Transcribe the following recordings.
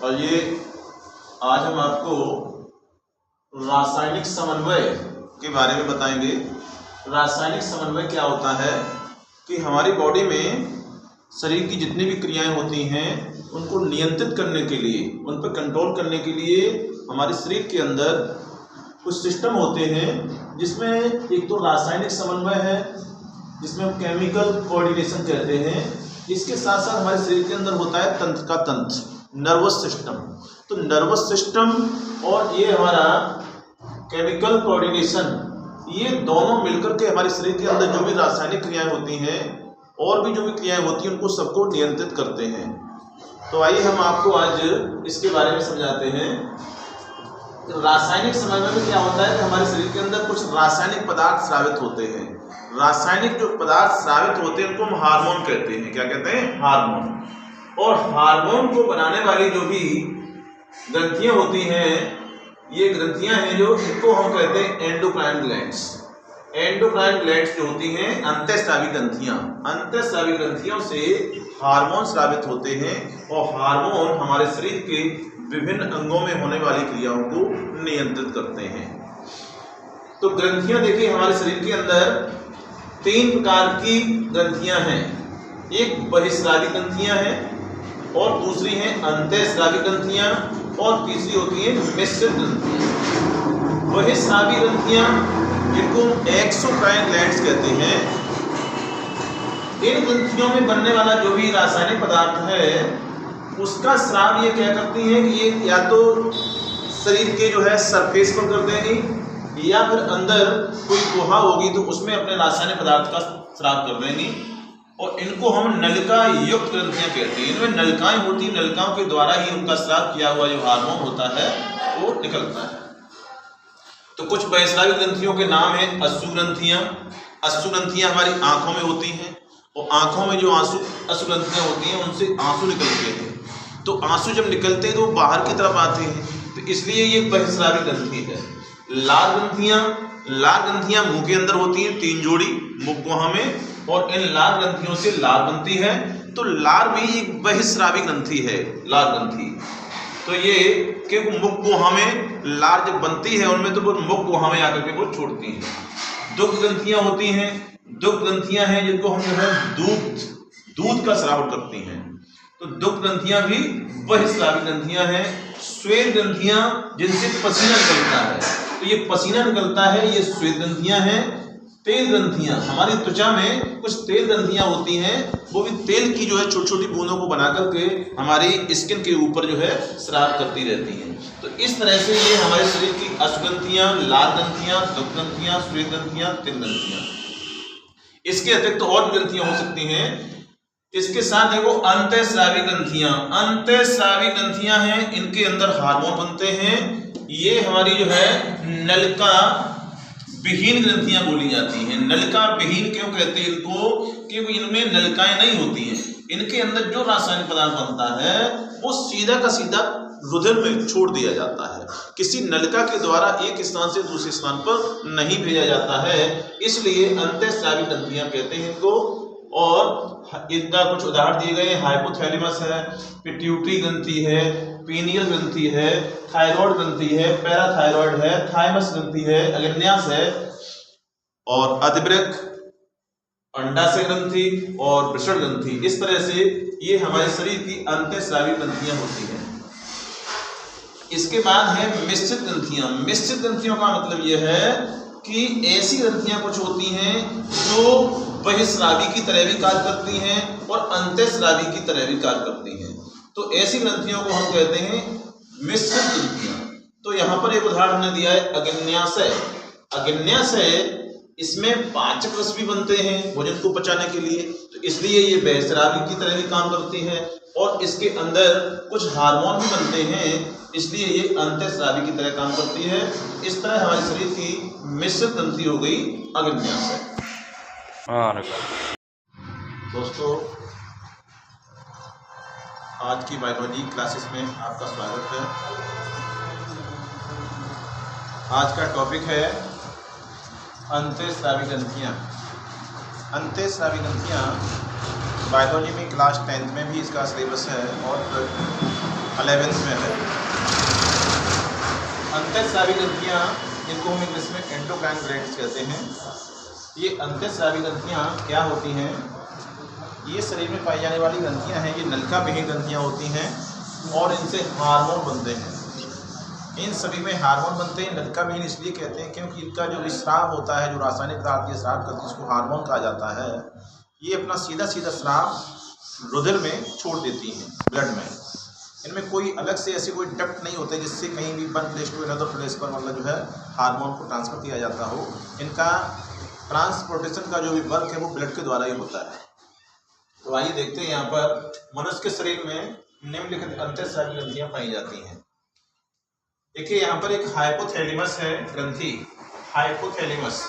और ये आज हम आपको रासायनिक समन्वय के बारे में बताएंगे। रासायनिक समन्वय क्या होता है कि हमारी बॉडी में शरीर की जितनी भी क्रियाएं होती हैं उनको नियंत्रित करने के लिए, उन पर कंट्रोल करने के लिए हमारे शरीर के अंदर कुछ सिस्टम होते हैं, जिसमें एक तो रासायनिक समन्वय है जिसमें हम केमिकल कोऑर्डिनेशन कहते हैं। इसके साथ साथ हमारे शरीर के अंदर होता है तंत्र का तंत्र, नर्वस सिस्टम। तो नर्वस सिस्टम और ये हमारा केमिकल कोऑर्डिनेशन, ये दोनों मिलकर के हमारे शरीर के अंदर जो भी रासायनिक क्रियाएं होती हैं और भी जो भी क्रियाएं होती हैं उनको सबको नियंत्रित करते हैं। तो आइए हम आपको आज इसके बारे में समझाते हैं। रासायनिक समन्वय में क्या होता है कि हमारे शरीर के अंदर कुछ रासायनिक पदार्थ स्रावित होते हैं। रासायनिक जो पदार्थ स्रावित होते हैं उनको हम हार्मोन कहते हैं। क्या कहते हैं? हार्मोन। और हार्मोन को बनाने वाली जो भी ग्रंथियां होती हैं, ये ग्रंथियां हैं जो इनको हम कहते हैं एंडोक्राइन ग्लैंड्स। एंडोक्राइन ग्लैंड्स जो होती हैं अंतःस्रावी ग्रंथियां, अंतःस्रावी ग्रंथियों से हार्मोन स्रावित होते हैं और हार्मोन हमारे शरीर के विभिन्न अंगों में होने वाली क्रियाओं को नियंत्रित करते हैं। तो ग्रंथियां देखिए, हमारे शरीर के अंदर 3 प्रकार की ग्रंथियां हैं। एक बहिस्रावी ग्रंथियां हैं और दूसरी हैं अंतःस्रावी ग्रंथियां और तीसरी होती है मिश्रित ग्रंथियां। बहिस्रावी ग्रंथियां जिनको एक्सोक्राइन ग्लैंड्स कहते हैं, इन ग्रंथियों में बनने वाला जो भी रासायनिक पदार्थ है उसका स्राव ये क्या करती हैं कि ये या तो शरीर के जो है सरफेस पर कर देंगी या फिर अंदर कोई गुहा होगी तो उसमें अपने रासायनिक पदार्थ का स्राव कर देंगी। और इनको हम नलिका युक्त ग्रंथियां कहते हैं। इनमें नलिकाएं होती हैं, नलिकाओं के द्वारा ही उनका स्राव किया हुआ जो हार्मोन होता है वो निकलता है। तो कुछ बहिस्रावी ग्रंथियों के नाम है अश्रु ग्रंथियां। अश्रु ग्रंथियां हमारी आंखों में होती हैं और आंखों में जो अश्रु ग्रंथियां होती हैं उनसे आंसू निकलते हैं। तो आंसू जब निकलते हैं तो वो बाहर की तरफ आते हैं, तो इसलिए ये बहिस्रावी ग्रंथि है। लार ग्रंथियां, लार ग्रंथियां मुंह के अंदर होती हैं 3 जोड़ी मुख गुहा में, और इन लार ग्रंथियों से लार बनती है। तो लार भी एक बहिस्रावी ग्रंथि है, लार ग्रंथि। तो ये कि मुख गुहा में लार जब बनती है उनमें तो वो मुख गुहा में आकर के वो छोड़ती हैं। दुग्ध ग्रंथियां होती हैं, दुग्ध ग्रंथियां हैं जिनको हम जो है दूध का स्राव करती हैं। तो दुग्ध ग्रंथियां भी बहिस्रावी ग्रंथियां हैं। श्वेत ग्रंथियां जिनसे पसीना निकलता है, तो ये पसीना निकलता है, ये श्वेत ग्रंथियां हैं। तेल ग्रंथियां, हमारी त्वचा में कुछ तेल ग्रंथियां होती हैं, वो भी तेल की जो है छोटी छोटी बूंदों को बना करके हमारी स्किन के ऊपर जो है स्राव करती रहती हैं। तो इस तरह से ये हमारे शरीर की अश्रु ग्रंथियां, लाल ग्रंथियां, दुग्ध ग्रंथियां, श्वेत ग्रंथियां, तेल ग्रंथियां। इसके अतिरिक्त तो और भी ग्रंथियां हो सकती हैं। इसके साथ देखो अंतःस्रावी ग्रंथियां, अंतःस्रावी ग्रंथियां हैं, इनके अंदर हार्मोन बनते हैं। ये हमारी जो है नलिका विहीन ग्रंथियां बोली जाती हैं। नलिका विहीन क्यों कहते हैं इनको? क्योंकि इनमें नलिकाएं नहीं होती हैं। इनके अंदर जो रासायनिक पदार्थ बनता है वो सीधा का सीधा रुधिर में छोड़ दिया जाता है, किसी नलिका के द्वारा एक स्थान से दूसरे स्थान पर नहीं भेजा जाता है। इसलिए अंतःस्रावी ग्रंथियां कहते हैं इनको। और इनका कुछ उदाहरण दिए गए, हाइपोथैलेमस है, पिट्यूटरी ग्रंथि है, पीनियल ग्रंथि है, थायराइड ग्रंथि है, पैराथायराइड है, थाइमस ग्रंथि है, अग्न्यास है, और अधिवृक्क, अंडाशय ग्रंथि और वृषण ग्रंथि। इस तरह से ये हमारे शरीर की अंतःस्रावी ग्रंथियां होती हैं। इसके बाद है मिश्रित ग्रंथियां। मिश्रित ग्रंथियों का मतलब यह है कि ऐसी ग्रंथियां कुछ होती हैं जो बहिस्रावी की तरह भी कार्य करती हैं और अंतःस्रावी की तरह भी कार्य करती हैं। तो ऐसी ग्रंथियों को हम कहते हैं मिश्रित ग्रंथियां। तो यहाँ पर एक उदाहरण हमने दिया है अग्न्याशय। अग्न्याशय, इसमें पाचक रस भी बनते हैं भोजन को पचाने के लिए, तो इसलिए ये बहिस्रावी की तरह भी काम करती है। और इसके अंदर कुछ हार्मोन भी बनते हैं, इसलिए ये अंतःस्रावी की तरह काम करती है। इस तरह हमारे शरीर की मिश्रित ग्रंथि हो गई अग्न्याशय। दोस्तों, आज की बायोलॉजी क्लासेस में आपका स्वागत है। आज का टॉपिक है अंतःस्रावी ग्रंथियाँ। अंतःस्रावी ग्रंथियाँ बायोलॉजी में क्लास 10th में भी इसका सिलेबस है और 11th में है। अंतःस्रावी ग्रंथियाँ, जिनको हम इंग्लिश में एंडोक्राइन ग्लैंड्स कहते हैं, ये अंतःस्रावी ग्रंथियाँ क्या होती हैं? ये शरीर में पाई जाने वाली ग्रंथियाँ हैं। ये नलिका विहीन ग्रंथियाँ होती हैं और इनसे हार्मोन बनते हैं। इन सभी में हार्मोन बनते हैं। नलिका विहीन इसलिए कहते हैं क्योंकि इनका जो स्राव होता है, जो रासायनिक पदार्थ ये स्राव करती है, इसको हार्मोन कहा जाता है। ये अपना सीधा सीधा स्राव रुधिर में छोड़ देती हैं, ब्लड में। इनमें कोई अलग से ऐसी कोई डक्ट नहीं होते जिससे कहीं भी one place to another place पर मतलब जो है हार्मोन को ट्रांसफर किया जाता हो। इनका ट्रांसपोर्टेशन का जो भी वर्क है वो ब्लड के द्वारा ही होता है। तो आइए देखते हैं, यहाँ पर मनुष्य के शरीर में निम्नलिखित अंतःस्रावी ग्रंथियां पाई जाती हैं। देखिए, यहाँ पर एक हाइपोथैलेमस है ग्रंथि, हाइपोथैलेमस।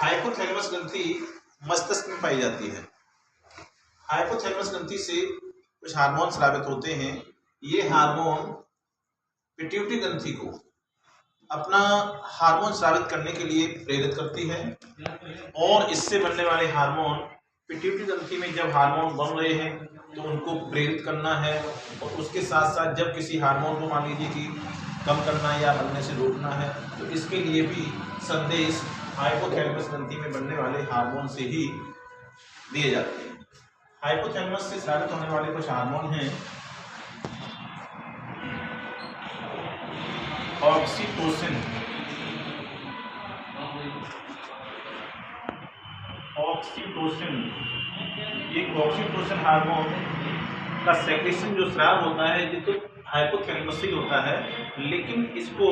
हाइपोथैलेमस ग्रंथि मस्तिष्क में पाई जाती है। हाइपोथैलेमस ग्रंथि से कुछ हार्मोन स्रावित होते हैं। ये हार्मोन पिट्यूटरी ग्रंथि को अपना हार्मोन स्रावित करने के लिए प्रेरित करती है और इससे बनने वाले हार्मोन पिट्यूटरी ग्रंथि में जब हार्मोन बन रहे हैं तो उनको प्रेरित करना है, और उसके साथ साथ जब किसी हार्मोन को मान लीजिए कि कम करना या बनने से रोकना है तो इसके लिए भी संदेश हाइपोथैलेमस ग्रंथि में बनने वाले हार्मोन से ही दिए जाते हैं। हाइपोथैलेमस से स्रावित होने वाले कुछ हार्मोन हैं ऑक्सीटोसिन, ये ऑक्सीटोसिन हार्मोन का सेक्रेशन जो स्राव होता है ये तो हाइपोथैलेमस से होता है, लेकिन इसको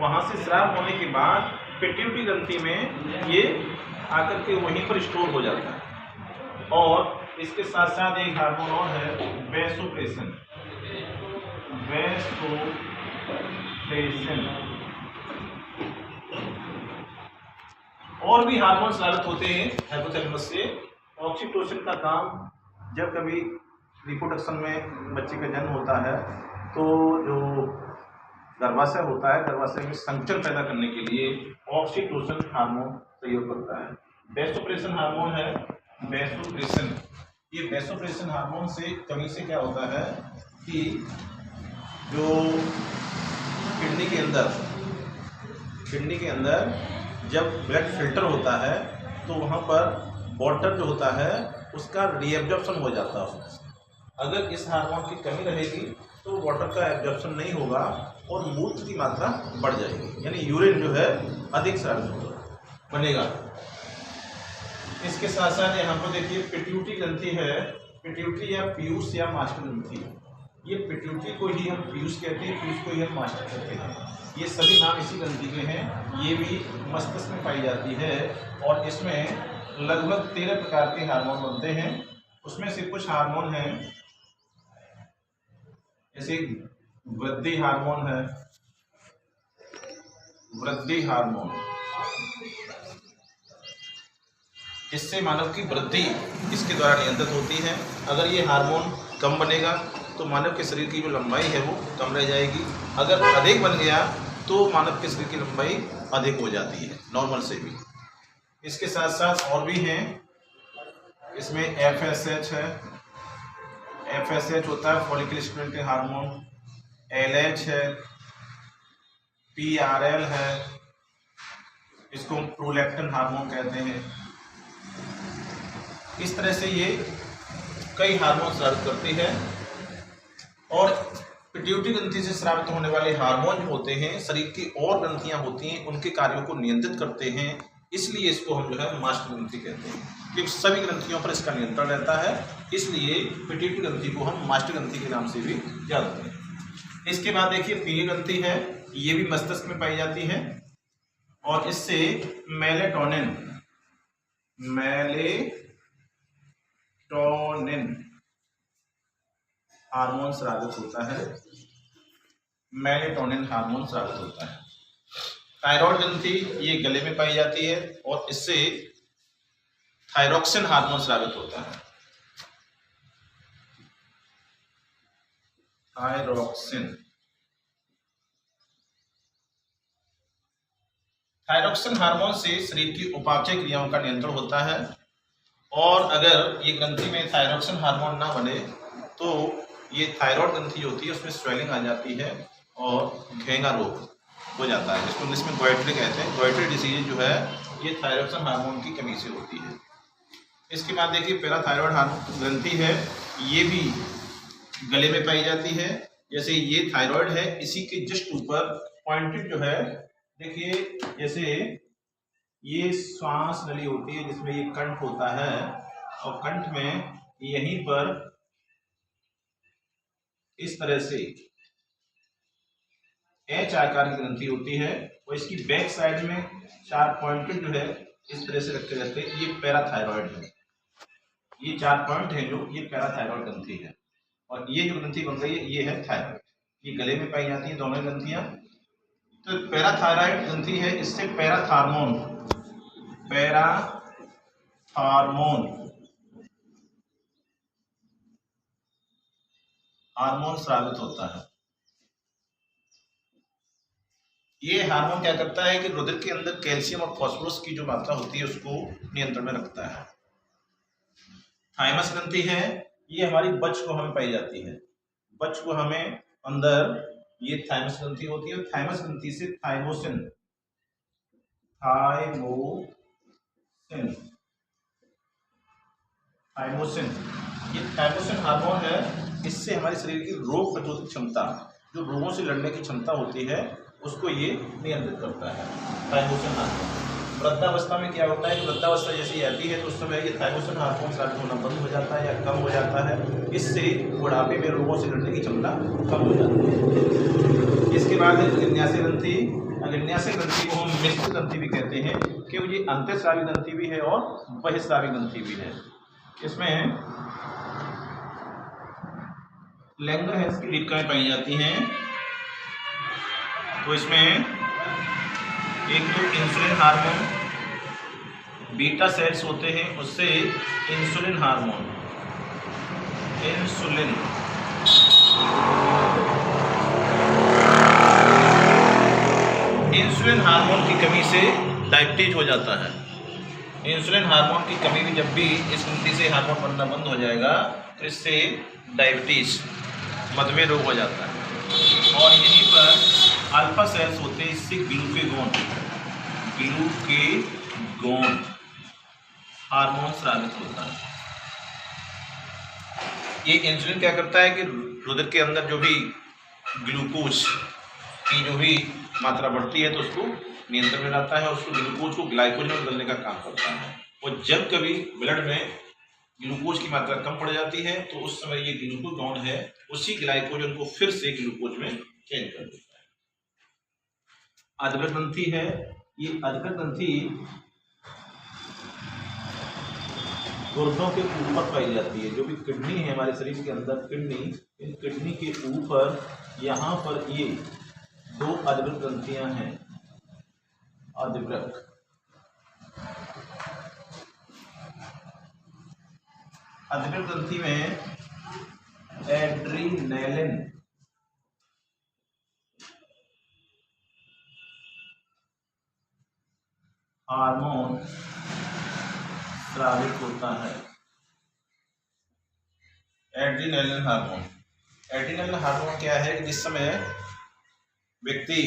वहां से स्राव होने के बाद पिट्यूटरी ग्रंथि में ये आकर के वहीं पर स्टोर हो जाता है। और इसके साथ साथ एक हार्मोन और है वैसोप्रेसिन। और भी हार्मोन स्रावित होते हैं हाइपोथैलेमस से। ऑक्सीटोसिन का काम जब कभी रिप्रोडक्शन में बच्चे का जन्म होता है तो जो गर्भाशय होता है, गर्भाशय में संचरण पैदा करने के लिए ऑक्सीटोसिन हार्मोन प्रयोग करता है। वैसोप्रेसिन हार्मोन है, वैसोप्रेसिन। ये वैसोप्रेसिन हार्मोन से कमी से क्या होता है कि जो किडनी के अंदर जब ब्लड फिल्टर होता है तो वहाँ पर वाटर जो होता है उसका रीएब्जॉर्प्शन हो जाता है। अगर इस हार्मोन की कमी रहेगी तो वाटर का एब्जॉर्प्शन नहीं होगा और मूत्र की मात्रा बढ़ जाएगी, यानी यूरिन जो है अधिक स्रावित बनेगा। इसके साथ साथ यहाँ पर देखिए पिट्यूटरी ग्रंथि है, पिट्यूटरी या पीयूष या मास्टर ग्रंथि। ये पिट्यूटरी को ही हम पीयूष कहते हैं, पीयूष को ही हम मास्टर कहते हैं। ये सभी नाम इसी ग्रंथि के हैं। ये भी मस्तिष्क में पाई जाती है और इसमें लगभग 13 प्रकार के हार्मोन बनते हैं। उसमें से कुछ हार्मोन हैं, जैसे वृद्धि हार्मोन है। वृद्धि हार्मोन, इससे मानव की वृद्धि इसके द्वारा नियंत्रित होती है। अगर ये हार्मोन कम बनेगा तो मानव के शरीर की जो लंबाई है वो कम रह जाएगी। अगर अधिक बन गया तो मानव के शरीर की लंबाई अधिक हो जाती है नॉर्मल से भी। इसके साथ साथ और भी हैं, इसमें FSH है, FSH होता है फॉलिकल स्टिमुलेटिंग हार्मोन। LH है, PRL है, इसको प्रोलैक्टिन हार्मोन कहते हैं। इस तरह से ये कई हार्मोन स्रावित करती है। और पिट्यूटरी ग्रंथि से स्रावित होने वाले हार्मोन जो होते हैं शरीर की और ग्रंथियां होती हैं उनके कार्यों को नियंत्रित करते हैं, इसलिए इसको हम जो है मास्टर ग्रंथि कहते हैं, क्योंकि सभी ग्रंथियों पर इसका नियंत्रण रहता है। इसलिए पिट्यूटरी ग्रंथि को हम मास्टर ग्रंथि के नाम से भी जानते हैं। इसके बाद देखिए पीली ग्रंथि है, ये भी मस्तिष्क में पाई जाती है और इससे मेलेटोनिन हार्मोन स्रावित होता है। मेलेटोनिन हार्मोन स्रावित होता है। थायराइड ग्रंथि ये गले में पाई जाती है और इससे थायरोक्सिन हार्मोन स्रावित होता है। थायरोक्सिन हार्मोन से शरीर की उपापचय क्रियाओं का नियंत्रण होता है और अगर ये ग्रंथि में थायरोक्सिन हार्मोन ना बने तो ये थायराइड ग्रंथि जो होती है उसमें स्वेलिंग आ जाती है और घेंगा रोग हो जाता है, जिसको इंग्लिश में गोइट्री कहते हैं। गोइट्री डिसीज जो है ये थायरोक्सिन हार्मोन की कमी से होती है। इसके बाद देखिए पैराथायरॉयड ग्रंथि है, ये भी गले में पाई जाती है। जैसे ये थायराइड है, इसी के जस्ट ऊपर पॉइंटेड जो है, देखिए जैसे ये श्वास नली होती है जिसमें ये कंठ होता है, और कंठ में यहीं पर इस तरह से एच आकार की ग्रंथि होती है, और इसकी बैक साइड में 4 पॉइंटेड जो है इस तरह से रखे रहते हैं, ये पैराथायरॉयड है। ये 4 पॉइंट है जो ये पैराथायरॉयड ग्रंथि है, और ये जो ग्रंथि बन रही है ये है थायराइड। ये गले में पाई जाती है दोनों ग्रंथियां। तो पैराथायरॉयड ग्रंथि है, इससे पैराथार्मोन हार्मोन स्रावित होता है। ये हार्मोन क्या करता है कि रुधिर के अंदर कैल्शियम और फास्फोरस की जो मात्रा होती है उसको नियंत्रण में रखता है। थाइमस ग्रंथि है, ये हमारी बच को हमें पाई जाती है। बच को हमें अंदर ये थाइमस ग्रंथि होती है। थाइमस ग्रंथि से थाइमोसिन ये थाइमोसिन हार्मोन है, इससे हमारे शरीर की रोग प्रतिरोधक क्षमता, जो रोगों से लड़ने की क्षमता होती है, उसको ये नियंत्रित करता है। थाइमोसिन हार्मोन वृद्धावस्था में क्या होता है कि वृद्धावस्था जैसी आती है तो उस समय ये थाइमोसिन हार्मोन स्रावित होना बंद हो जाता है या कम हो जाता है। इससे बुढ़ापे में रोगों से लड़ने की क्षमता कम हो जाती है। इसके बाद अग्न्याशय ग्रंथि। अग्न्याशय ग्रंथि को हम मिश्र ग्रंथि भी कहते हैं, क्योंकि ये अंतःस्रावी ग्रंथि भी है और बहिःस्रावी ग्रंथि भी है। इसमें लैंगरहैंस की रीढ़िकाएं पाई जाती हैं। तो इसमें एक तो इंसुलिन हार्मोन, बीटा सेल्स होते हैं, उससे इंसुलिन हार्मोन, इंसुलिन हार्मोन की कमी से डायबिटीज हो जाता है। इंसुलिन हार्मोन की कमी भी जब भी इस ग्रंथि से हार्मोन बनना बंद हो जाएगा तो इससे डायबिटीज, मधुमेह रोग हो जाता है। और यहीं पर अल्फा सेल्स होते हैं, इससे ग्लूकेगोन हार्मोन स्रावित होता है। ये इंसुलिन क्या करता है कि रुधिर के अंदर जो भी ग्लूकोज की जो भी मात्रा बढ़ती है तो उसको नियंत्रण में लाता है, और उसको ग्लूकोज को ग्लाइकोजन में बदलने का काम करता है। और जब कभी ब्लड में ग्लूकोज की मात्रा कम पड़ जाती है तो उस समय ये ग्लूकागॉन है उसी ग्लाइकोजन को फिर से ग्लूकोज में चेंज कर देता है। अधकर ग्रंथि है, ये अधकर ग्रंथि गुर्दों के ऊपर पाई जाती है। जो भी किडनी है हमारे शरीर के अंदर, इन किडनी के ऊपर यहाँ पर ये 2 अधकर ग्रंथियां हैं। अधवृक, अधकर ग्रंथि में एड्रीनैलिन हार्मोन स्रावित होता है। एड्रीनैलिन हार्मोन क्या है कि जिस समय व्यक्ति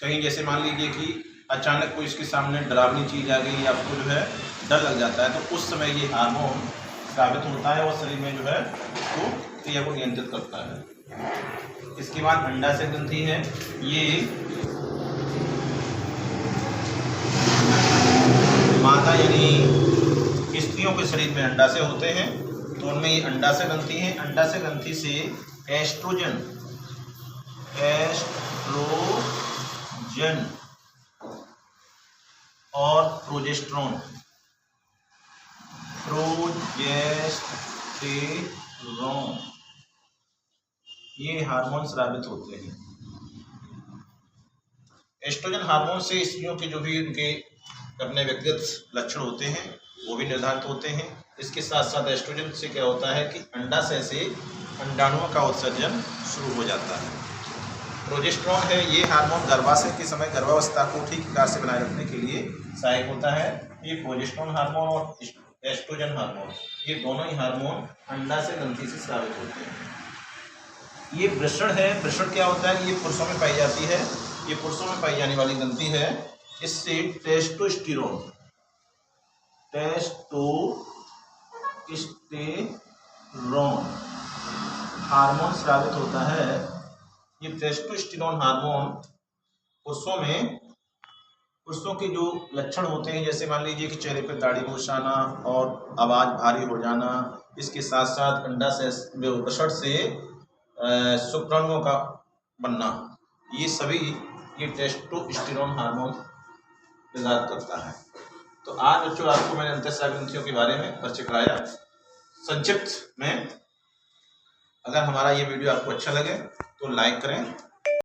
कहीं, जैसे मान लीजिए कि अचानक कोई इसके सामने डरावनी चीज आ गई या आपको जो है डर लग जाता है, तो उस समय ये हार्मोन स्रावित होता है और शरीर में जो है उसको क्रिया को नियंत्रित करता है। इसके बाद अंडाशय ग्रंथि है, ये मादा यानी स्त्रियों के शरीर में अंडाशय होते हैं, तो उनमें ये अंडाशय ग्रंथि है। अंडाशय ग्रंथि से एस्ट्रोजन और प्रोजेस्टेरोन ये हार्मोन स्रावित होते हैं। एस्ट्रोजन हार्मोन से स्त्रियों के जो भी उनके अपने व्यक्तिगत लक्षण होते हैं वो भी निर्धारित होते हैं। इसके साथ साथ एस्ट्रोजन से क्या होता है कि अंडाशय से अंडाणुओं का उत्सर्जन शुरू हो जाता है। प्रोजेस्टेरोन है, ये हार्मोन गर्भाशय के समय गर्भावस्था को ठीक प्रकार से बनाए रखने के लिए सहायक होता है। ये प्रोजेस्टेरोन हार्मोन और एस्ट्रोजन हार्मोन, ये दोनों ही हार्मोन अंडाशय ग्रंथि से स्रावित होते हैं। ये वृषण है। वृषण क्या होता है? ये पुरुषों में पाई जाती है, ये पुरुषों में पाई जाने वाली ग्रंथि है। इससे टेस्टोस्टेरोन हार्मोन स्रावित होता है। ये टेस्टोस्टेरोन हार्मोन पुरुषों के जो लक्षण होते हैं, जैसे मान लीजिए कि चेहरे पर दाढ़ी मूंछ आना और आवाज़ भारी हो जाना, इसके साथ साथ अंडाशय वृषण से शुक्राणुओं का बनना, ये सभी ये टेस्टोस्टेरोन हार्मोन निर्धारित करता है। तो आज बच्चों आपको मैंने अंतःस्रावी ग्रंथियों के बारे में परिचय कराया संक्षिप्त में। अगर हमारा ये वीडियो आपको अच्छा लगे तो लाइक करें,